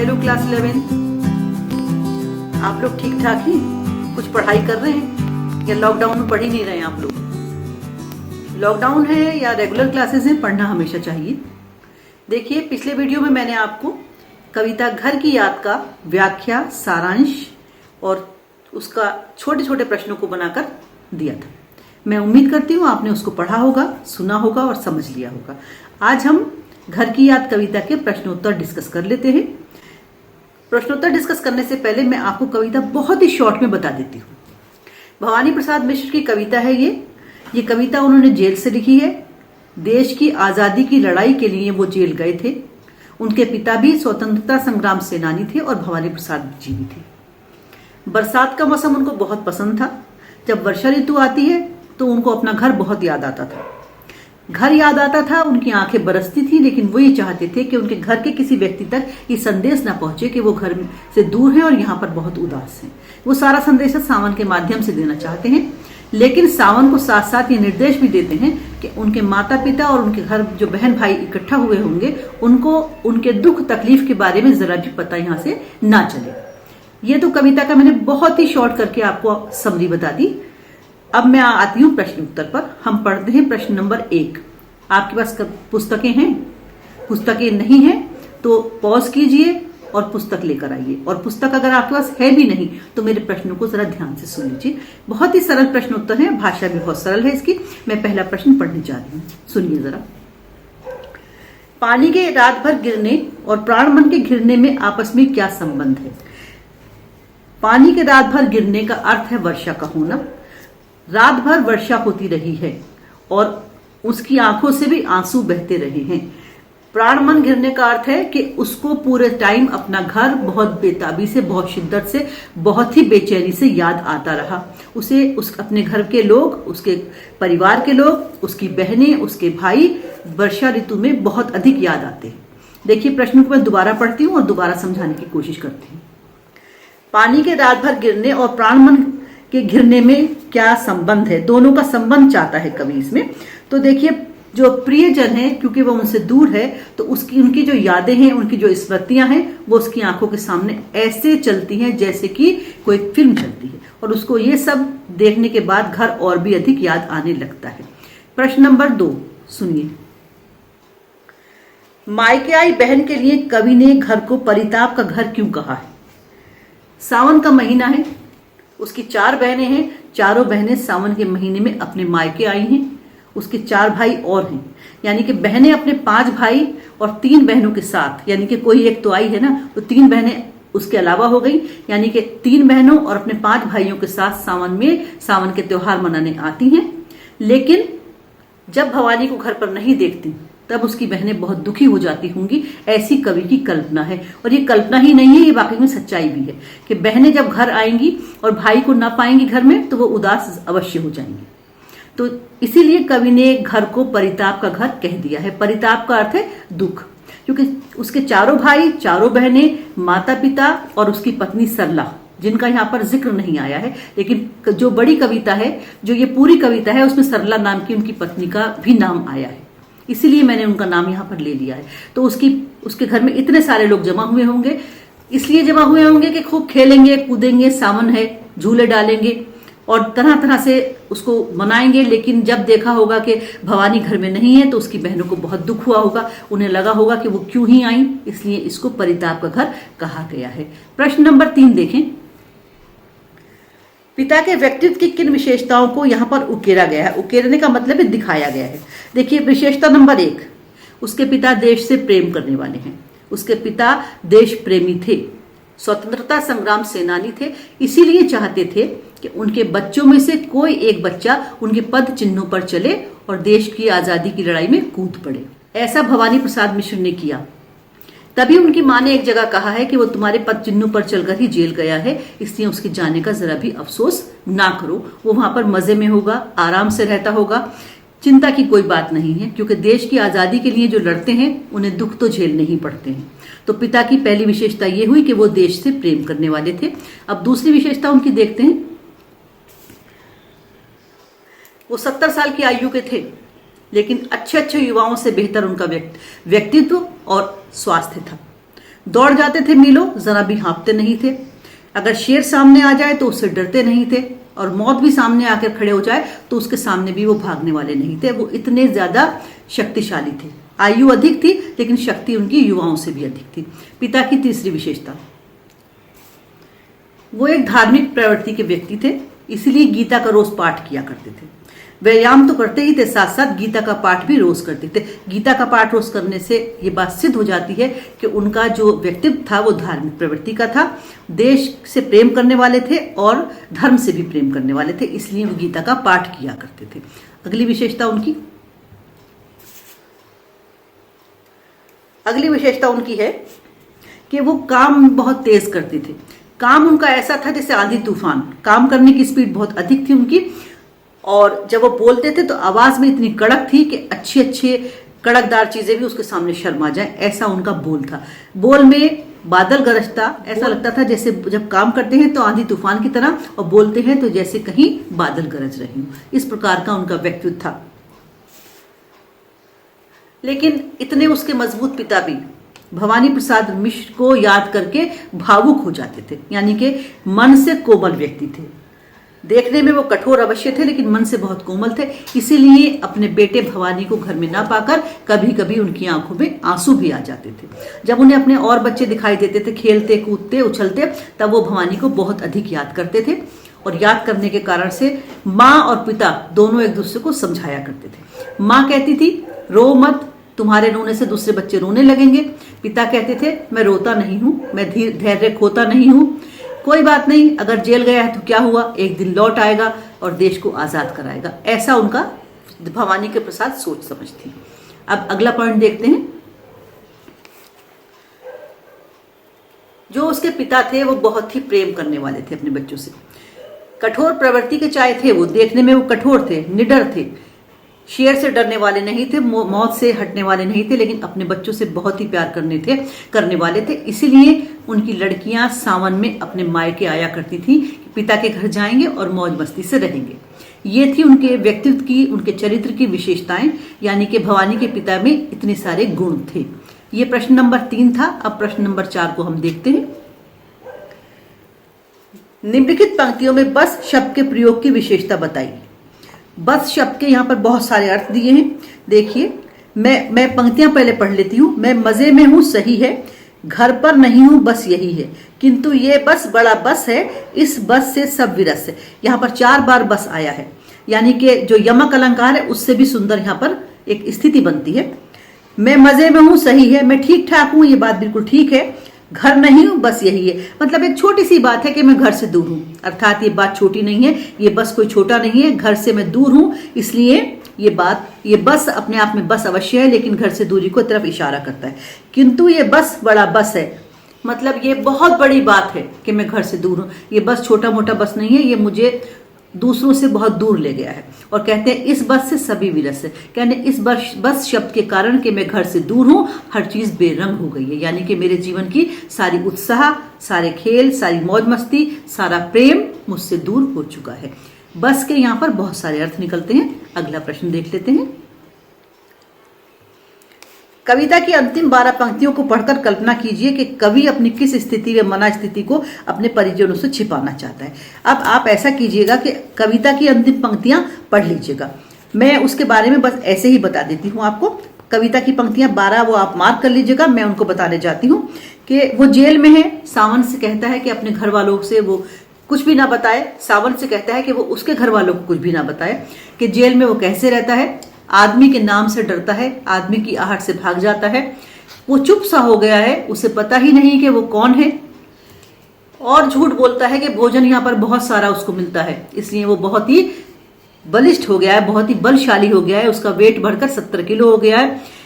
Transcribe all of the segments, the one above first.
Hello class 11। आप लोग ठीक ठाक ही कुछ पढ़ाई कर रहे हैं या लॉकडाउन में पढ़ ही नहीं रहे हैं? आप लोग लॉकडाउन है या रेगुलर क्लासेस हैं, पढ़ना हमेशा चाहिए। देखिए, पिछले वीडियो में मैंने आपको कविता घर की याद का व्याख्या, सारांश और उसका छोटे छोटे प्रश्नों को बनाकर दिया था। मैं उम्मीद करती हूँ आपने उसको पढ़ा होगा, सुना होगा और समझ लिया होगा। आज हम घर की याद कविता के प्रश्नोत्तर डिस्कस कर लेते हैं। प्रश्नोत्तर डिस्कस करने से पहले मैं आपको कविता बहुत ही शॉर्ट में बता देती हूँ। भवानी प्रसाद मिश्र की कविता है ये कविता उन्होंने जेल से लिखी है। देश की आज़ादी की लड़ाई के लिए वो जेल गए थे। उनके पिता भी स्वतंत्रता संग्राम सेनानी थे और भवानी प्रसाद जी भी थे। बरसात का मौसम उनको बहुत पसंद था। जब वर्षा ऋतु आती है तो उनको अपना घर बहुत याद आता था। घर याद आता था, उनकी आंखें बरसती थी, लेकिन वो ये चाहते थे कि उनके घर के किसी व्यक्ति तक ये संदेश ना पहुंचे कि वो घर से दूर हैं और यहाँ पर बहुत उदास हैं। वो सारा संदेश सावन के माध्यम से देना चाहते हैं, लेकिन सावन को साथ साथ ये निर्देश भी देते हैं कि उनके माता पिता और उनके घर जो बहन भाई इकट्ठा हुए होंगे उनको उनके दुख तकलीफ के बारे में जरा भी पता यहाँ से ना चले। ये तो कविता का मैंने बहुत ही शॉर्ट करके आपको समरी बता दी। अब मैं आती हूँ प्रश्न उत्तर पर। हम पढ़ते हैं प्रश्न नंबर 1। आपके पास पुस्तकें हैं? पुस्तकें नहीं हैं तो पॉज कीजिए और पुस्तक लेकर आइए। और पुस्तक अगर आपके पास है भी नहीं तो मेरे प्रश्नों को जरा ध्यान से सुन लीजिए। बहुत ही सरल प्रश्न उत्तर है, भाषा भी बहुत सरल है इसकी। मैं पहला प्रश्न पढ़ने जा रही हूँ, सुनिए जरा। पानी के रात भर गिरने और प्राण मन के घिरने में आपस में क्या संबंध है? पानी के रात भर गिरने का अर्थ है वर्षा का होना। रात भर वर्षा होती रही है और उसकी आंखों से भी आंसू बहते रहे हैं। प्राण मन गिरने का अर्थ है कि उसको पूरे टाइम अपना घर बहुत बेताबी से, बहुत शिद्दत से, बहुत ही बेचैनी से याद आता रहा। उसे अपने घर के लोग, उसके परिवार के लोग, उसकी बहनें, उसके भाई वर्षा ऋतु में बहुत अधिक याद आते हैं। देखिए, प्रश्न को मैं दोबारा पढ़ती हूँ और दोबारा समझाने की कोशिश करती हूँ। पानी के रात भर गिरने और प्राण मन के घिरने में क्या संबंध है? दोनों का संबंध चाहता है कवि इसमें। तो देखिए, जो प्रियजन है, क्योंकि वो उनसे दूर है तो उनकी जो यादें हैं, उनकी जो स्मृतियां हैं, वो उसकी आंखों के सामने ऐसे चलती हैं जैसे कि कोई फिल्म चलती है, और उसको ये सब देखने के बाद घर और भी अधिक याद आने लगता है। प्रश्न नंबर 2 सुनिए। मायके आई बहन के लिए कवि ने घर को परिताप का घर क्यों कहा है? सावन का महीना है, उसकी 4 बहनें हैं। चारों बहनें सावन के महीने में अपने मायके आई हैं। उसके 4 भाई और हैं, यानी कि बहनें अपने 5 भाई और 3 बहनों के साथ, यानी कि कोई एक तो आई है ना, तो 3 बहनें उसके अलावा हो गई, यानी कि 3 बहनों और अपने 5 भाइयों के साथ सावन के त्योहार मनाने आती हैं। लेकिन जब भवानी को घर पर नहीं देखती तब उसकी बहनें बहुत दुखी हो जाती होंगी, ऐसी कवि की कल्पना है। और ये कल्पना ही नहीं है, ये वाकई में सच्चाई भी है कि बहनें जब घर आएंगी और भाई को ना पाएंगी घर में तो वो उदास अवश्य हो जाएंगी। तो इसीलिए कवि ने घर को परिताप का घर कह दिया है। परिताप का अर्थ है दुख, क्योंकि उसके 4 भाई, 4 बहनें, माता पिता और उसकी पत्नी सरला, जिनका यहाँ पर जिक्र नहीं आया है, लेकिन जो बड़ी कविता है, जो ये पूरी कविता है, उसमें सरला नाम की उनकी पत्नी का भी नाम आया है, इसीलिए मैंने उनका नाम यहाँ पर ले लिया है। तो उसके घर में इतने सारे लोग जमा हुए होंगे, इसलिए जमा हुए होंगे कि खूब खेलेंगे कूदेंगे, सावन है, झूले डालेंगे और तरह तरह से उसको मनाएंगे। लेकिन जब देखा होगा कि भवानी घर में नहीं है तो उसकी बहनों को बहुत दुख हुआ होगा, उन्हें लगा होगा कि वो क्यों ही आई, इसलिए इसको परिताप का घर कहा गया है। प्रश्न नंबर 3 देखें। पिता के व्यक्तित्व की किन विशेषताओं को यहाँ पर उकेरा गया है? उकेरने का मतलब है दिखाया गया है। देखिए, विशेषता नंबर 1, उसके पिता देश से प्रेम करने वाले हैं। उसके पिता देश प्रेमी थे, स्वतंत्रता संग्राम सेनानी थे, इसीलिए चाहते थे कि उनके बच्चों में से कोई एक बच्चा उनके पद चिन्हों पर चले और देश की आजादी की लड़ाई में कूद पड़े। ऐसा भवानी प्रसाद मिश्र ने किया। तभी उनकी माँ ने एक जगह कहा है कि वो तुम्हारे पद चिन्हों पर चलकर ही जेल गया है, इसलिए उसके जाने का जरा भी अफसोस ना करो। वो वहां पर मजे में होगा, आराम से रहता होगा, चिंता की कोई बात नहीं है, क्योंकि देश की आजादी के लिए जो लड़ते हैं उन्हें दुख तो झेलने ही पड़ते हैं। तो पिता की पहली विशेषता ये हुई कि वो देश से प्रेम करने वाले थे। अब दूसरी विशेषता उनकी देखते हैं। वो 70 साल की आयु के थे, लेकिन अच्छे अच्छे युवाओं से बेहतर उनका व्यक्तित्व और स्वास्थ्य था। दौड़ जाते थे मीलों, जरा भी हाँफते नहीं थे। अगर शेर सामने आ जाए तो उससे डरते नहीं थे, और मौत भी सामने आकर खड़े हो जाए तो उसके सामने भी वो भागने वाले नहीं थे। वो इतने ज्यादा शक्तिशाली थे। आयु अधिक थी लेकिन शक्ति उनकी युवाओं से भी अधिक थी। पिता की तीसरी विशेषता, वो एक धार्मिक प्रवृत्ति के व्यक्ति थे, इसलिए गीता का रोज पाठ किया करते थे। व्यायाम तो करते ही थे, साथ साथ गीता का पाठ भी रोज करते थे। गीता का पाठ रोज करने से ये बात सिद्ध हो जाती है कि उनका जो व्यक्तित्व था वो धार्मिक प्रवृत्ति का था, देश से प्रेम करने वाले थे और धर्म से भी प्रेम करने वाले थे, इसलिए वो गीता का पाठ किया करते थे। अगली विशेषता उनकी है कि वो काम बहुत तेज करते थे। काम उनका ऐसा था जैसे आंधी तूफान, काम करने की स्पीड बहुत अधिक थी उनकी, और जब वो बोलते थे तो आवाज में इतनी कड़क थी कि अच्छी अच्छी कड़कदार चीजें भी उसके सामने शर्मा जाए, ऐसा उनका बोल था। बोल में बादल गरजता, ऐसा लगता था जैसे जब काम करते हैं तो आंधी तूफान की तरह, और बोलते हैं तो जैसे कहीं बादल गरज रहे हों। इस प्रकार का उनका व्यक्तित्व था। लेकिन इतने उसके मजबूत पिता भी भवानी प्रसाद मिश्र को याद करके भावुक हो जाते थे, यानी कि मन से कोमल व्यक्ति थे। देखने में वो कठोर अवश्य थे लेकिन मन से बहुत कोमल थे, इसीलिए अपने बेटे भवानी को घर में ना पाकर कभी कभी उनकी आंखों में आंसू भी आ जाते थे। जब उन्हें अपने और बच्चे दिखाई देते थे खेलते कूदते उछलते, तब वो भवानी को बहुत अधिक याद करते थे, और याद करने के कारण से माँ और पिता दोनों एक दूसरे को समझाया करते थे। माँ कहती थी रो मत, तुम्हारे रोने से दूसरे बच्चे रोने लगेंगे। पिता कहते थे मैं रोता नहीं हूं, मैं धैर्य खोता नहीं हूं, कोई बात नहीं, अगर जेल गया है तो क्या हुआ, एक दिन लौट आएगा और देश को आजाद कराएगा। ऐसा उनका भवानी के प्रसाद सोच समझ थी। अब अगला पॉइंट देखते हैं। जो उसके पिता थे वो बहुत ही प्रेम करने वाले थे अपने बच्चों से। कठोर प्रवृत्ति के चाहे थे वो, देखने में वो कठोर थे, निडर थे, शेर से डरने वाले नहीं थे, मौत से हटने वाले नहीं थे, लेकिन अपने बच्चों से बहुत ही प्यार करने वाले थे। इसीलिए उनकी लड़कियां सावन में अपने मायके आया करती थी, पिता के घर जाएंगे और मौज मस्ती से रहेंगे। ये थी उनके व्यक्तित्व की, उनके चरित्र की विशेषताएं, यानी कि भवानी के पिता में इतने सारे गुण थे। ये प्रश्न नंबर 3 था। अब प्रश्न नंबर 4 को हम देखते हैं। निम्नलिखित पंक्तियों में बस शब्द के प्रयोग की विशेषता बताइए। बस शब्द के यहाँ पर बहुत सारे अर्थ दिए हैं। देखिए, मैं पंक्तियां पहले पढ़ लेती हूँ। मैं मजे में हूँ सही है, घर पर नहीं हूँ बस यही है, किंतु ये बस बड़ा बस है, इस बस से सब विरस है। यहाँ पर 4 बार बस आया है, यानी कि जो यमक अलंकार है उससे भी सुंदर यहाँ पर एक स्थिति बनती है। मैं मजे में हूँ सही है, मैं ठीक ठाक हूँ, ये बात बिल्कुल ठीक है, घर नहीं हूं बस यही है। मतलब एक छोटी सी बात है कि मैं घर से दूर हूं, अर्थात ये बात छोटी नहीं है, ये बस कोई छोटा नहीं है, घर से मैं दूर हूं, इसलिए ये बस अपने आप में बस अवश्य है, लेकिन घर से दूरी को तरफ इशारा करता है। किंतु ये बस बड़ा बस है, मतलब ये बहुत बड़ी बात है कि मैं घर से दूर हूं। ये बस छोटा मोटा बस नहीं है, ये मुझे दूसरों से बहुत दूर ले गया है। और कहते हैं इस बस से सभी विरस है, कहने इस बस शब्द के कारण कि मैं घर से दूर हूं, हर चीज बेरंग हो गई है, यानी कि मेरे जीवन की सारी उत्साह, सारे खेल, सारी मौज मस्ती, सारा प्रेम मुझसे दूर हो चुका है। बस के यहाँ पर बहुत सारे अर्थ निकलते हैं। अगला प्रश्न देख लेते हैं। कविता की अंतिम 12 पंक्तियों को पढ़कर कल्पना कीजिए कि कवि अपनी किस स्थिति व मना स्थिति को अपने परिजनों से छिपाना चाहता है। अब आप ऐसा कीजिएगा कि कविता की अंतिम पंक्तियां पढ़ लीजिएगा, मैं उसके बारे में बस ऐसे ही बता देती हूँ आपको। कविता की पंक्तियां 12 वो आप मार्क कर लीजिएगा, मैं उनको बताने जाती हूँ। कि वो जेल में है, सावन से कहता है कि अपने घर वालों से वो कुछ भी ना बताए, सावन से कहता है कि वो उसके घर वालों को कुछ भी ना बताए, कि जेल में वो कैसे रहता है, आदमी के नाम से डरता है, आदमी की आहट से भाग जाता है, वो चुप सा हो गया है, उसे पता ही नहीं कि वो कौन है, और झूठ बोलता है कि भोजन यहाँ पर बहुत सारा उसको मिलता है, इसलिए वो बहुत ही बलिष्ठ हो गया है, बहुत ही बलशाली हो गया है, उसका वेट बढ़कर 70 किलो हो गया है।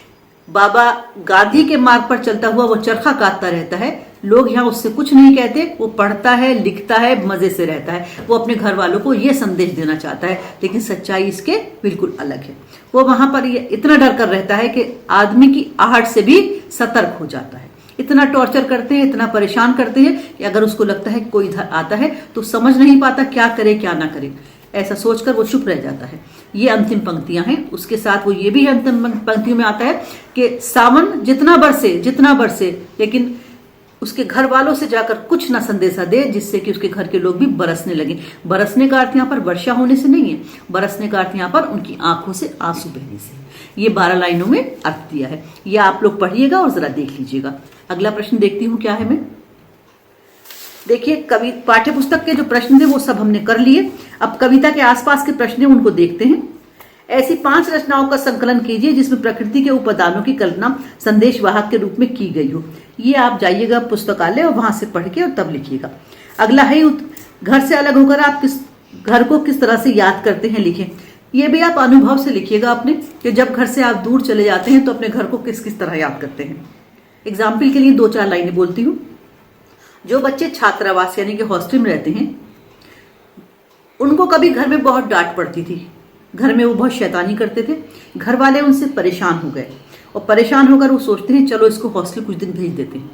बाबा गांधी के मार्ग पर चलता हुआ वो चरखा काटता रहता है, लोग यहाँ उससे कुछ नहीं कहते, वो पढ़ता है, लिखता है, मजे से रहता है। वो अपने घर वालों को ये संदेश देना चाहता है, लेकिन सच्चाई इसके बिल्कुल अलग है। वो वहां पर ये इतना डर कर रहता है कि आदमी की आहट से भी सतर्क हो जाता है। इतना टॉर्चर करते हैं, इतना परेशान करते हैं कि अगर उसको लगता है कोई इधर आता है तो समझ नहीं पाता क्या करे क्या ना करे, ऐसा सोचकर वो चुप रह जाता है। ये अंतिम पंक्तियां हैं। उसके साथ वो ये भी अंतिम पंक्तियों में आता है कि सावन जितना बरसे लेकिन उसके घर वालों से जाकर कुछ ना संदेशा दे जिससे कि उसके घर के लोग भी बरसने लगे। बरसने का अर्थ यहाँ पर वर्षा होने से नहीं है, बरसने का अर्थ यहाँ पर उनकी आंखों से आंसू बहने से। ये 12 लाइनों में अर्थ दिया है। ये आप लोग पढ़िएगा और जरा देख लीजिएगा। अगला प्रश्न देखती हूँ क्या है। मैं देखिए, कवि पाठ्य पुस्तक के जो प्रश्न थे वो सब हमने कर लिए। अब कविता के आसपास के प्रश्न हैं उनको देखते हैं। ऐसी 5 रचनाओं का संकलन कीजिए जिसमें प्रकृति के उपादानों की कल्पना संदेशवाहक के रूप में की गई हो। ये आप जाइएगा पुस्तकालय और वहां से पढ़ के और तब लिखिएगा। अगला है घर से अलग होकर आप किस घर को किस तरह से याद करते हैं, लिखें। ये भी आप अनुभव से लिखिएगा अपने, कि जब घर से आप दूर चले जाते हैं तो अपने घर को किस किस तरह याद करते हैं। एग्जाम्पल के लिए 2-4 लाइनें बोलती हूँ। जो बच्चे छात्रावास यानी कि हॉस्टल में रहते हैं, उनको कभी घर में बहुत डांट पड़ती थी, घर में वो बहुत शैतानी करते थे, घर वाले उनसे परेशान हो गए और परेशान होकर वो सोचते हैं चलो इसको हॉस्टल कुछ दिन भेज देते हैं।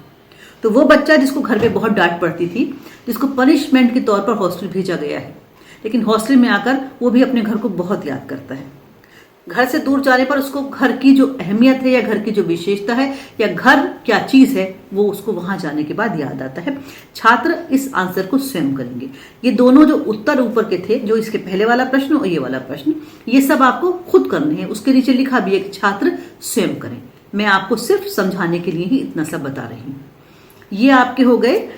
तो वो बच्चा जिसको घर में बहुत डांट पड़ती थी, जिसको पनिशमेंट के तौर पर हॉस्टल भेजा गया है, लेकिन हॉस्टल में आकर वो भी अपने घर को बहुत याद करता है। घर से दूर जाने पर उसको घर की जो अहमियत है या घर की जो विशेषता है या घर क्या चीज है वो उसको वहां जाने के बाद याद आता है। छात्र इस आंसर को स्वयं करेंगे। ये दोनों जो उत्तर ऊपर के थे, जो इसके पहले वाला प्रश्न और ये वाला प्रश्न, ये सब आपको खुद करने हैं। उसके नीचे लिखा भी है कि छात्र स्वयं करें। मैं आपको सिर्फ समझाने के लिए ही इतना सा बता रही हूँ। ये आपके हो गए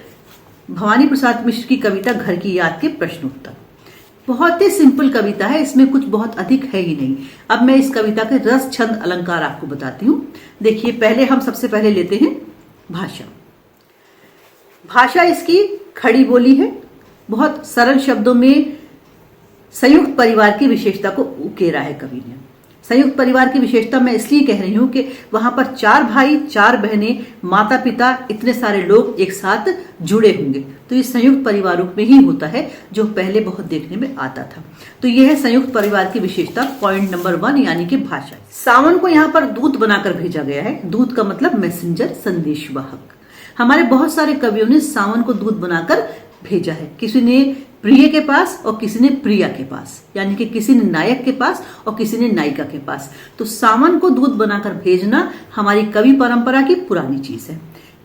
भवानी प्रसाद मिश्र की कविता घर की याद के प्रश्न उत्तर। बहुत ही सिंपल कविता है, इसमें कुछ बहुत अधिक है ही नहीं। अब मैं इस कविता के रस छंद अलंकार आपको बताती हूँ। देखिए, पहले हम सबसे पहले लेते हैं भाषा। भाषा इसकी खड़ी बोली है। बहुत सरल शब्दों में संयुक्त परिवार की विशेषता को उकेरा है कवि ने। संयुक्त परिवार की विशेषता मैं इसलिए कह रही हूं कि वहां पर 4 भाई, 4 बहनें, माता पिता, इतने सारे लोग एक साथ जुड़े होंगे। तो ये संयुक्त परिवार रूप में ही होता है, जो पहले बहुत देखने में आता था। तो यह है संयुक्त परिवार की विशेषता, पॉइंट नंबर 1, यानी कि भाषा। सावन को यहाँ पर दूत बनाकर भेजा गया है। दूत का मतलब मैसेंजर, संदेशवाहक। हमारे बहुत सारे कवियों ने सावन को दूत बनाकर भेजा है। किसी ने प्रिय के पास और किसी ने प्रिया के पास, यानी कि किसी ने नायक के पास और किसी ने नायिका के पास। तो सावन को दूत बनाकर भेजना हमारी कवि परंपरा की पुरानी चीज है।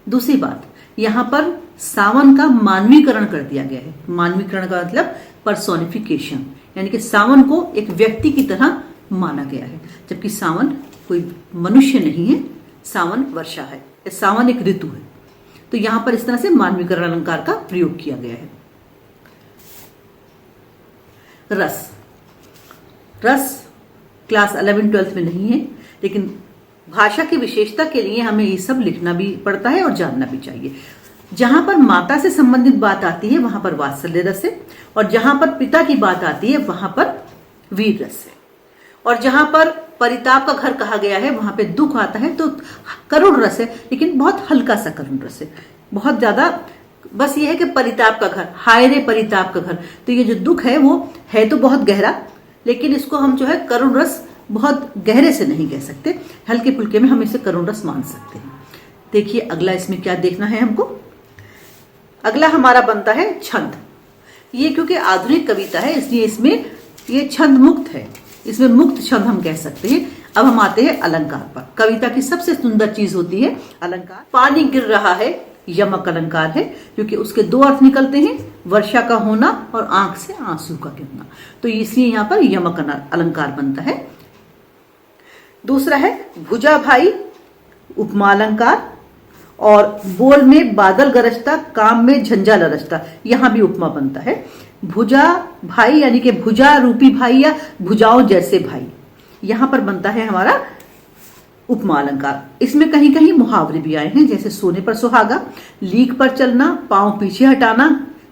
दूसरी बात, यहाँ पर सावन का मानवीकरण कर दिया गया है। मानवीकरण का मतलब पर्सोनिफिकेशन, यानी कि सावन को एक व्यक्ति की तरह माना गया है, जबकि सावन कोई मनुष्य नहीं है, सावन वर्षा है, सावन एक ऋतु है। तो यहां पर इस तरह से मानवीकरण अलंकार का प्रयोग किया गया है। रस, रस क्लास 11-12 में नहीं है, लेकिन भाषा की विशेषता के लिए हमें ये सब लिखना भी पड़ता है और जानना भी चाहिए। जहां पर माता से संबंधित बात आती है वहां पर वात्सल्य रस है, और जहां पर पिता की बात आती है वहां पर वीर रस है, और जहां पर परिताप का घर कहा गया है वहां पे दुख आता है तो करुण रस है, लेकिन बहुत हल्का सा करुण रस है, बहुत ज्यादा। बस ये है कि परिताप का घर, हाय रे परिताप का घर। तो ये जो दुख है वो है तो बहुत गहरा, लेकिन इसको हम जो है करुण रस बहुत गहरे से नहीं कह सकते, हल्के फुल्के में हम इसे करुण रस मान सकते हैं। देखिए अगला इसमें क्या देखना है हमको। अगला हमारा बनता है छंद। ये क्योंकि आधुनिक कविता है इसलिए इसमें ये छंद मुक्त है, इसमें मुक्त छंद हम कह सकते हैं। अब हम आते हैं अलंकार पर। कविता की सबसे सुंदर चीज होती है अलंकार। पानी गिर रहा है यमक अलंकार है, क्योंकि उसके 2 अर्थ निकलते हैं, वर्षा का होना और आंख से आंसू का गिरना। तो इसलिए यहाँ पर यमक अलंकार बनता है। दूसरा है भुजा भाई उपमा अलंकार, और बोल में बादल गरजता, काम में झंझा लरजता, यहां भी उपमा बनता है। भुजा भाई यानी कि भुजा रूपी भाई या भुजाओं जैसे भाई, यहां पर बनता है हमारा उपमा अलंकार। इसमें कहीं कहीं मुहावरे भी आए हैं, जैसे सोने पर सुहागा, लीक पर चलना, पांव पीछे हटाना,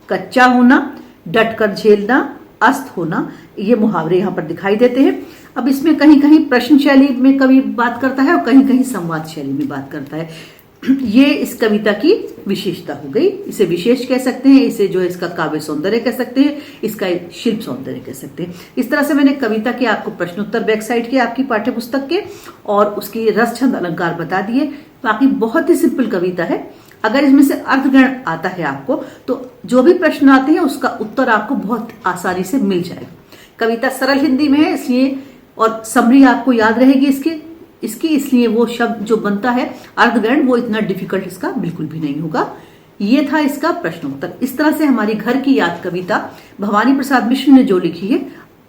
कच्चा होना, डट कर झेलना, अस्त होना, ये मुहावरे यहाँ पर दिखाई देते हैं। अब इसमें कहीं कहीं प्रश्न शैली में कवि बात करता है और कहीं कहीं संवाद शैली में बात करता है। ये इस कविता की विशेषता हो गई। इसे विशेष कह सकते हैं, इसे जो है इसका काव्य सौंदर्य कह सकते हैं, इसका शिल्प सौंदर्य कह सकते हैं। इस तरह से मैंने कविता के आपको प्रश्नोत्तर बैक साइड के आपकी पाठ्य पुस्तक के और उसकी रस छंद अलंकार बता दिए। बाकी बहुत ही सिंपल कविता है। अगर इसमें से अर्थग्रहण आता है आपको तो जो भी प्रश्न आते हैं उसका उत्तर आपको बहुत आसानी से मिल जाएगा। कविता सरल हिंदी में है इसलिए, और समरी आपको याद रहेगी इसकी, इसकी, इसलिए वो शब्द जो बनता है अर्धगण वो इतना डिफिकल्ट इसका बिल्कुल भी नहीं होगा। ये था इसका प्रश्न उत्तर। इस तरह से हमारी घर की याद कविता भवानी प्रसाद मिश्र ने जो लिखी है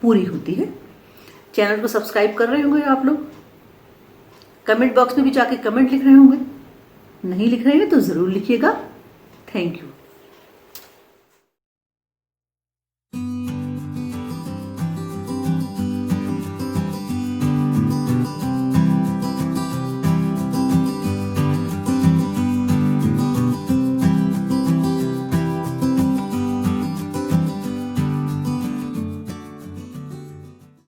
पूरी होती है। चैनल को सब्सक्राइब कर रहे होंगे आप लोग, कमेंट बॉक्स में भी जाके कमेंट लिख रहे होंगे, नहीं लिख रहे हैं तो जरूर लिखिएगा। Thank you.